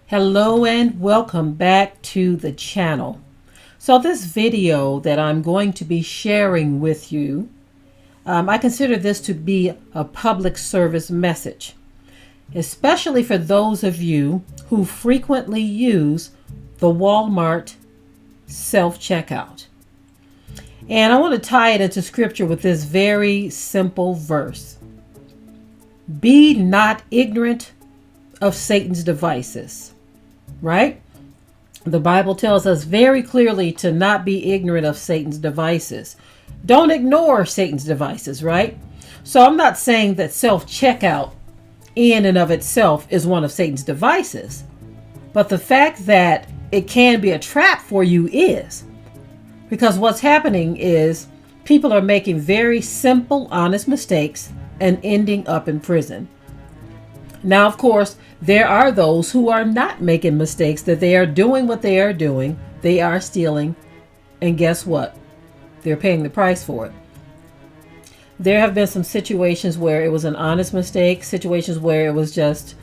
Hello and welcome back to the channel. So this video that I'm going to be sharing with you, I consider this to be a public service message, especially for those of you who frequently use the Walmart self-checkout. And I want to tie it into scripture with this very simple verse. Be not ignorant of Satan's devices. Right? The Bible tells us very clearly to not be ignorant of Satan's devices. Don't ignore Satan's devices, right? So I'm not saying that self-checkout in and of itself is one of Satan's devices, but the fact that it can be a trap for you is. Because what's happening is people are making very simple, honest mistakes and ending up in prison. Now, of course, there are those who are not making mistakes, that they are doing what they are doing. They are stealing. And guess what? They're paying the price for it. There have been some situations where it was an honest mistake, situations where it was just,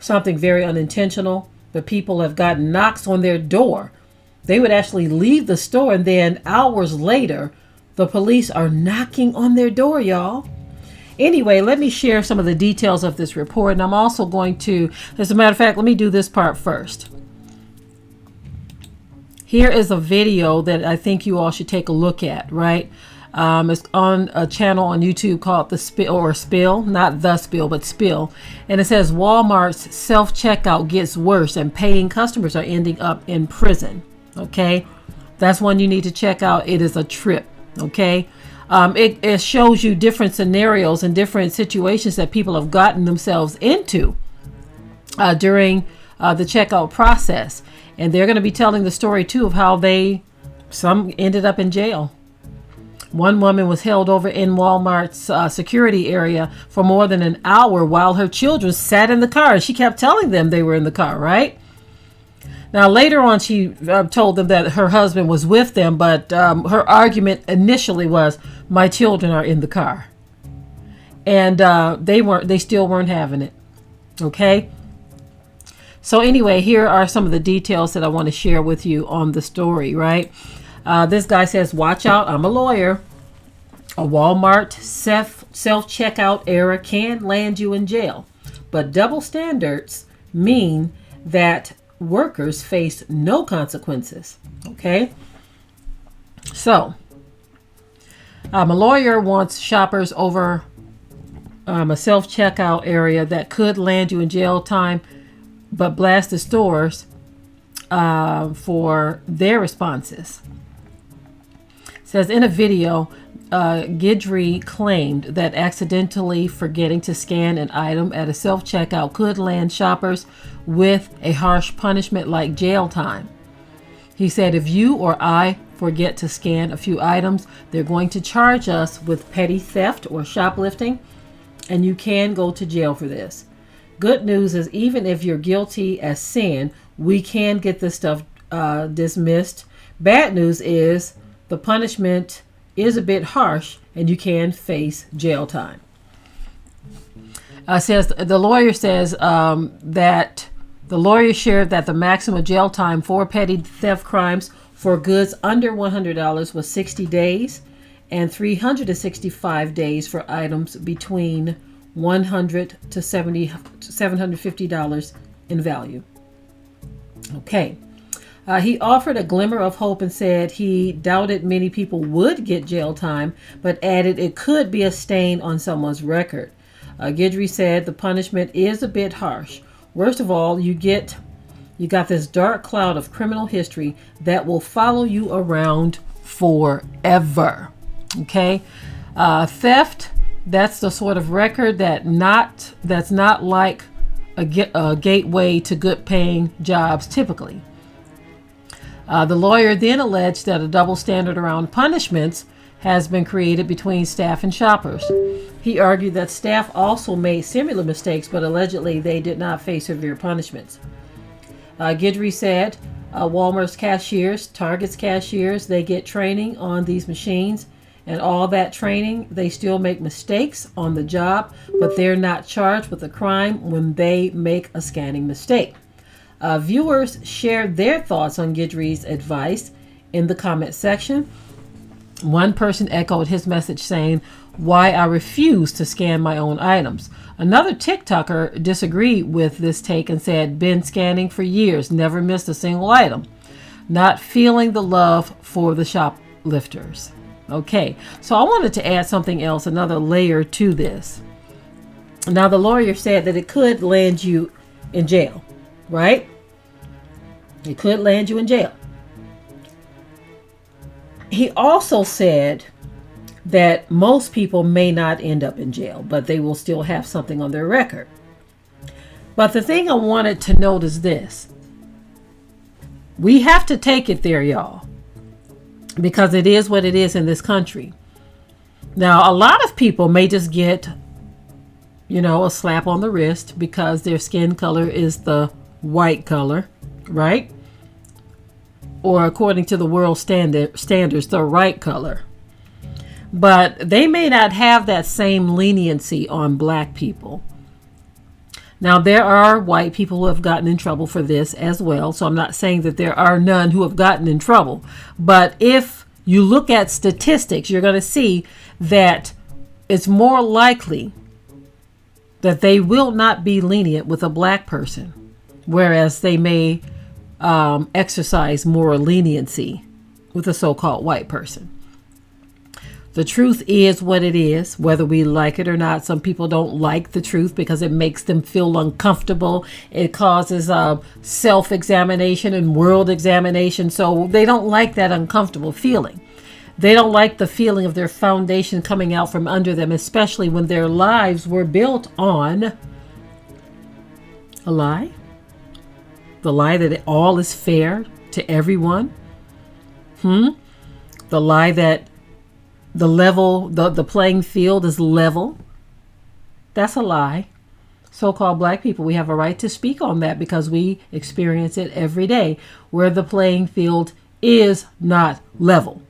something very unintentional. But people have gotten knocks on their door. They would actually leave the store, and then hours later, the police are knocking on their door, y'all. Anyway, let me share some of the details of this report. And I'm also going to, as a matter of fact, let me do this part first. Here is a video that I think you all should take a look at, right? It's on a channel on YouTube called The Spill, or Spill, not The Spill, but Spill. And it says Walmart's self-checkout gets worse and paying customers are ending up in prison. Okay, that's one you need to check out. It is a trip. Okay. It shows you different scenarios and different situations that people have gotten themselves into during the checkout process. And they're going to be telling the story, too, of how some ended up in jail. One woman was held over in Walmart's security area for more than an hour while her children sat in the car. And she kept telling them they were in the car, right? Now, later on, she told them that her husband was with them, but her argument initially was, my children are in the car. And they still weren't having it. Okay. So anyway, here are some of the details that I want to share with you on the story, right? This guy says, watch out, I'm a lawyer. A Walmart self-checkout error can land you in jail, but double standards mean that workers face no consequences. Okay. So, a lawyer wants shoppers over a self-checkout area that could land you in jail time, but blast the stores for their responses. It says in a video, Guidry claimed that accidentally forgetting to scan an item at a self-checkout could land shoppers with a harsh punishment like jail time. He said, if you or I forget to scan a few items, they're going to charge us with petty theft or shoplifting, and you can go to jail for this. Good news is, even if you're guilty as sin, we can get this stuff dismissed. Bad news is the punishment is a bit harsh and you can face jail time. The lawyer says that the lawyer shared that the maximum jail time for petty theft crimes for goods under $100 was 60 days and 365 days for items between $100 to $750 in value. Okay. He offered a glimmer of hope and said he doubted many people would get jail time, but added it could be a stain on someone's record. Guidry said the punishment is a bit harsh. Worst of all, you got this dark cloud of criminal history that will follow you around forever. Okay, theft. That's the sort of record that's not like a gateway to good paying jobs typically. The lawyer then alleged that a double standard around punishments has been created between staff and shoppers. He argued that staff also made similar mistakes, but allegedly they did not face severe punishments. Guidry said Walmart's cashiers, Target's cashiers, they get training on these machines, and all that training, they still make mistakes on the job, but they're not charged with a crime when they make a scanning mistake. Viewers shared their thoughts on Guidry's advice in the comment section. One person echoed his message saying, "Why I refuse to scan my own items." Another TikToker disagreed with this take and said, "Been scanning for years, never missed a single item. Not feeling the love for the shoplifters." Okay, so I wanted to add something else, another layer to this. Now, the lawyer said that it could land you in jail, right? It could land you in jail. He also said that most people may not end up in jail, but they will still have something on their record. But the thing I wanted to note is this. We have to take it there, y'all, because it is what it is in this country. Now, a lot of people may just get, a slap on the wrist because their skin color is the white color, right? Or according to the world standards, the right color. But they may not have that same leniency on black people. Now, there are white people who have gotten in trouble for this as well. So I'm not saying that there are none who have gotten in trouble. But if you look at statistics, you're going to see that it's more likely that they will not be lenient with a black person, whereas they may exercise more leniency with a so-called white person. The truth is what it is, whether we like it or not. Some people don't like the truth because it makes them feel uncomfortable. It causes self-examination and world examination. So they don't like that uncomfortable feeling. They don't like the feeling of their foundation coming out from under them, especially when their lives were built on a lie. The lie that all is fair to everyone. The lie that the playing field is level. That's a lie. So-called black people, we have a right to speak on that because we experience it every day, where the playing field is not level.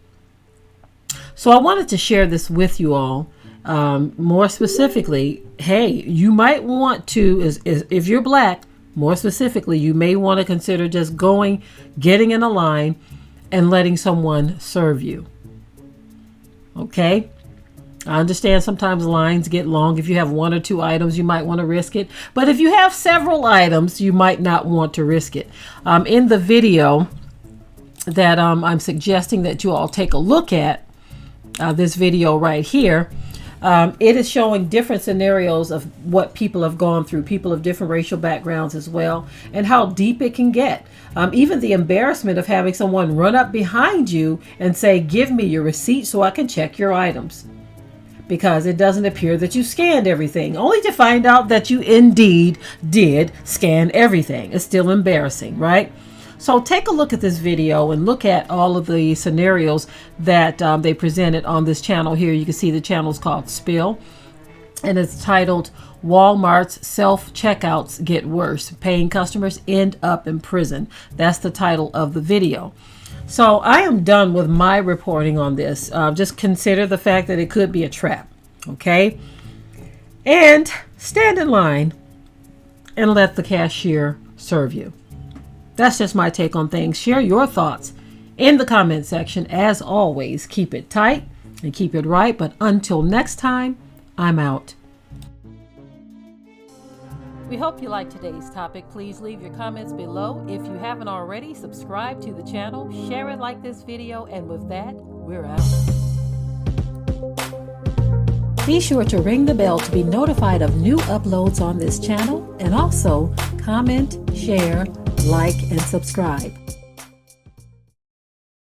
So I wanted to share this with you all. More specifically, hey, you might want to, if you're black, more specifically, you may want to consider just getting in a line and letting someone serve you. Okay? I understand sometimes lines get long. If you have one or two items, you might want to risk it. But if you have several items, you might not want to risk it. In the video that I'm suggesting that you all take a look at, this video right here, it is showing different scenarios of what people have gone through, people of different racial backgrounds as well, and how deep it can get. Even the embarrassment of having someone run up behind you and say, "Give me your receipt so I can check your items," because it doesn't appear that you scanned everything, only to find out that you indeed did scan everything. It's still embarrassing, right? So take a look at this video and look at all of the scenarios that they presented on this channel here. You can see the channel is called Spill, and it's titled "Walmart's Self-Checkouts Get Worse. Paying Customers End Up in Prison." That's the title of the video. So I am done with my reporting on this. Just consider the fact that it could be a trap, okay? And stand in line and let the cashier serve you. That's just my take on things. Share your thoughts in the comment section. As always, keep it tight and keep it right. But until next time, I'm out. We hope you liked today's topic. Please leave your comments below. If you haven't already, subscribe to the channel, share it like this video, and with that, we're out. Be sure to ring the bell to be notified of new uploads on this channel, and also comment, share, like, and subscribe.